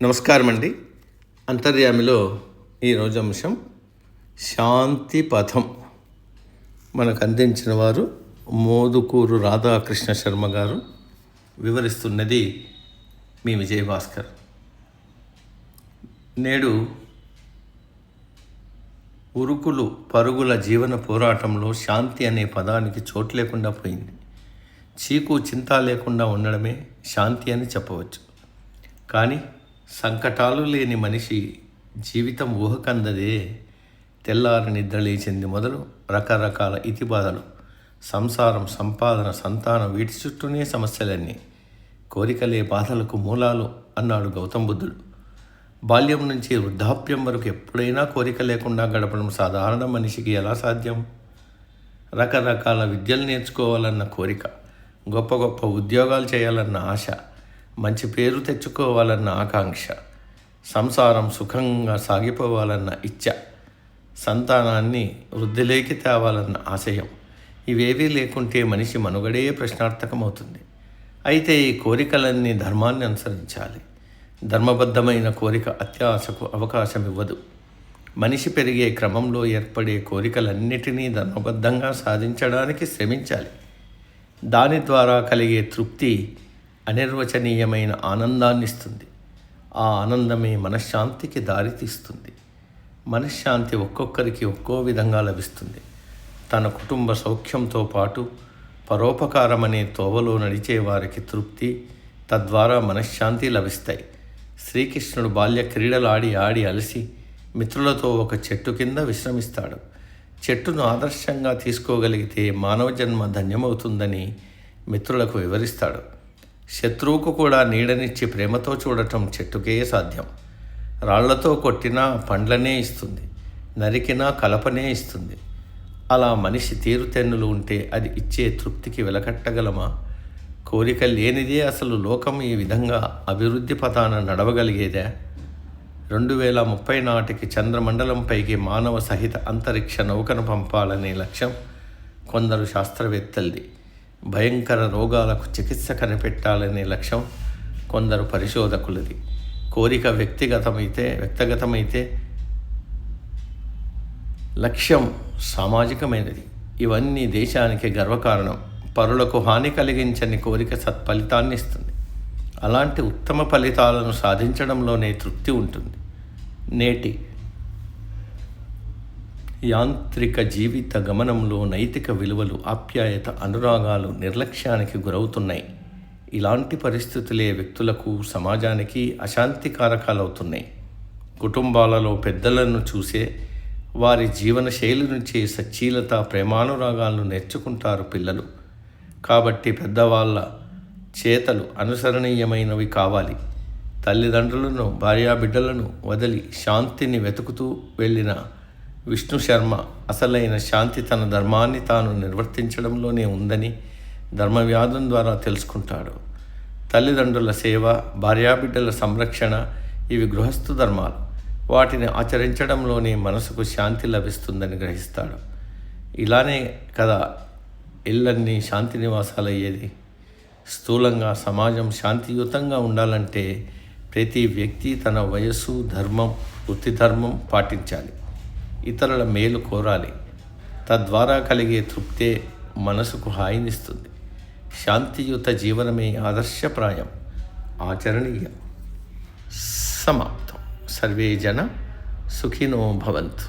నమస్కారం అండి. అంతర్యామిలో ఈరోజు అంశం శాంతి పథం. మనకు అందించిన వారు మోదుకూరు రాధాకృష్ణ శర్మ గారు. వివరిస్తున్నది మీ విజయభాస్కర్. నేడు ఉరుకులు పరుగుల జీవన పోరాటంలో శాంతి అనే పదానికి చోటు లేకుండా పోయింది. చీకు చింత లేకుండా ఉండడమే శాంతి అని చెప్పవచ్చు. కానీ సంకటాలు లేని మనిషి జీవితం ఊహకందదే. తెల్లారి నిద్ర లేచింది మొదలు రకరకాల ఇతిబాధలు, సంసారం, సంపాదన, సంతానం, వీటి చుట్టూనే సమస్యలన్నీ. కోరికలే బాధలకు మూలాలు అన్నాడు గౌతమ బుద్ధుడు. బాల్యం నుంచి వృద్ధాప్యం వరకు ఎప్పుడైనా కోరిక లేకుండా గడపడం సాధారణ మనిషికి ఎలా సాధ్యం? రకరకాల విద్యలు నేర్చుకోవాలన్న కోరిక, గొప్ప గొప్ప ఉద్యోగాలు చేయాలన్న ఆశ, మంచి పేరు తెచ్చుకోవాలన్న ఆకాంక్ష, సంసారం సుఖంగా సాగిపోవాలన్న ఇచ్చ, సంతానాన్ని వృద్ధిలోకి తేవాలన్న ఆశయం, ఇవేవీ లేకుంటే మనిషి మనుగడే ప్రశ్నార్థకమవుతుంది. అయితే ఈ కోరికలన్నీ ధర్మాన్ని అనుసరించాలి. ధర్మబద్ధమైన కోరిక అత్యాశకు అవకాశం ఇవ్వదు. మనిషి పెరిగే క్రమంలో ఏర్పడే కోరికలన్నిటినీ ధర్మబద్ధంగా సాధించడానికి శ్రమించాలి. దాని ద్వారా కలిగే తృప్తి అనిర్వచనీయమైన ఆనందాన్ని ఇస్తుంది. ఆ ఆనందమే మనశ్శాంతికి దారితీస్తుంది. మనశ్శాంతి ఒక్కొక్కరికి ఒక్కో విధంగా లభిస్తుంది. తన కుటుంబ సౌఖ్యంతో పాటు పరోపకారమనే తోవలో నడిచే వారికి తృప్తి, తద్వారా మనశ్శాంతి లభిస్తాయి. శ్రీకృష్ణుడు బాల్య క్రీడలు ఆడి అలసి మిత్రులతో ఒక చెట్టు కింద విశ్రమిస్తాడు. చెట్టును ఆదర్శంగా తీసుకోగలిగితే మానవ జన్మ ధన్యమవుతుందని మిత్రులకు వివరిస్తాడు. శత్రువుకు కూడా నీడనిచ్చి ప్రేమతో చూడటం చెట్టుకే సాధ్యం. రాళ్లతో కొట్టినా పండ్లనే ఇస్తుంది, నరికినా కలపనే ఇస్తుంది. అలా మనిషి తీరుతెన్నులు ఉంటే అది ఇచ్చే తృప్తికి వెలకట్టగలమా? కోరిక లేనిదే అసలు లోకం ఈ విధంగా అభివృద్ధి పథాన నడవగలిగేదా? 2030 నాటికి చంద్రమండలంపైకి మానవ సహిత అంతరిక్ష నౌకను పంపాలనే లక్ష్యం కొందరు శాస్త్రవేత్తలది. భయంకర రోగాలకు చికిత్స కనిపెట్టాలనే లక్ష్యం కొందరు పరిశోధకులది. కోరిక వ్యక్తిగతమైతే లక్ష్యం సామాజికమైనది. ఇవన్నీ దేశానికి గర్వకారణం. పరులకు హాని కలిగించని కోరిక సత్ఫలితాన్ని ఇస్తుంది. అలాంటి ఉత్తమ ఫలితాలను సాధించడంలోనే తృప్తి ఉంటుంది. నేటి యాంత్రిక జీవిత గమనంలో నైతిక విలువలు, ఆప్యాయత, అనురాగాలు నిర్లక్ష్యానికి గురవుతున్నాయి. ఇలాంటి పరిస్థితులే వ్యక్తులకు, సమాజానికి అశాంతికారకాలవుతున్నాయి. కుటుంబాలలో పెద్దలను చూసే వారి జీవన శైలి నుంచి సచ్చీలత, ప్రేమానురాగాలను నేర్చుకుంటారు పిల్లలు. కాబట్టి పెద్దవాళ్ళ చేతలు అనుసరణీయమైనవి కావాలి. తల్లిదండ్రులను, భార్యాబిడ్డలను వదిలి శాంతిని వెతుకుతూ వెళ్ళిన విష్ణు శర్మ అసలైన శాంతి తన ధర్మాన్ని తాను నిర్వర్తించడంలోనే ఉందని ధర్మవ్యాధం ద్వారా తెలుసుకుంటాడు. తల్లిదండ్రుల సేవ, భార్యాబిడ్డల సంరక్షణ ఇవి గృహస్థు ధర్మాలు. వాటిని ఆచరించడంలోనే మనసుకు శాంతి లభిస్తుందని గ్రహిస్తాడు. ఇలానే కదా ఇళ్ళన్నీ శాంతి నివాసాలు అయ్యేది. స్థూలంగా సమాజం శాంతియుతంగా ఉండాలంటే ప్రతి వ్యక్తి తన వయస్సు, ధర్మం, వృత్తి ధర్మం పాటించాలి. ఇతరుల మేలు కోరాలి. తద్వారా కలిగే తృప్తే మనసుకు హాయినిస్తుంది. శాంతియుత జీవనమే ఆదర్శప్రాయం, ఆచరణీయం. సమాప్తం. సర్వే జన సుఖినో భవంతు.